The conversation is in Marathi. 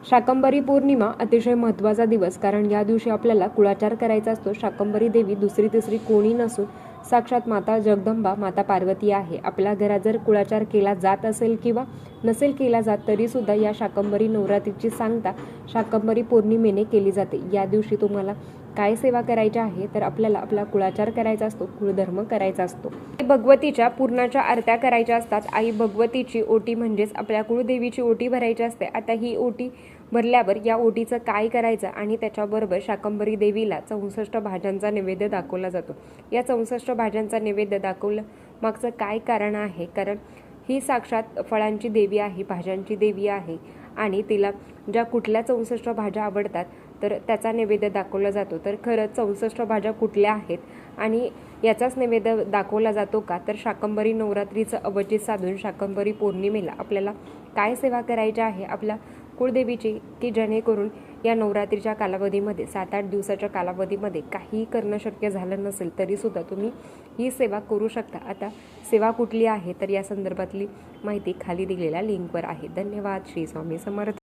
शाकंभरी पौर्णिमा अतिशय महत्त्वाचा दिवस, कारण या दिवशी आपल्याला कुळाचार करायचा असतो. शाकंभरी देवी दुसरी तिसरी कोणी नसून साक्षात माता जगदंबा, माता पार्वती आहे. आपल्या घरात जर कुळाचार केला जात असेल किंवा नसेल केला जात, तरी सुद्धा या शाकंभरी नवरात्रीची सांगता शाकंभरी पौर्णिमेने केली जाते. या दिवशी तुम्हाला काय सेवा करायची आहे, तर आपल्याला आपला कुळाचार करायचा असतो, कुळधर्म करायचा असतो. भगवतीच्या पूर्णाच्या आरत्या करायच्या असतात. आई भगवतीची ओटी म्हणजेच आपल्या कुळदेवीची ओटी भरायची असते. आता ही ओटी भरल्यावर या ओटीचं काय करायचं आणि त्याच्याबरोबर शाकंभरी देवीला 64 भाज्यांचा नैवेद्य दाखवला जातो. या 64 भाज्यांचा नैवेद्य दाखवलं मागचं काय कारण आहे, कारण ही साक्षात फळांची देवी आहे, भाज्यांची देवी आहे आणि तिला ज्या कुठल्या 64 भाज्या आवडतात तर त्याचा नैवेद्य दाखवला जातो. तर खरंच 64 भाज्या कुठल्या आहेत आणि याचाच नैवेद्य दाखवला जातो का, तर शाकंभरी नवरात्रीचं अवचित साधून शाकंभरी पौर्णिमेला आपल्याला काय सेवा करायची आहे आपल्या कुळदेवीची, की जेणेकरून या नवरात्रीच्या कालावधीमध्ये 7-8 दिवसाच्या कालावधीमध्ये काही करणं शक्य झालं नसेल तरीसुद्धा तुम्ही ही सेवा करू शकता. आता सेवा कुठली आहे तर या संदर्भातली माहिती खाली दिलेल्या लिंकवर आहे. धन्यवाद. श्री स्वामी समर्थ.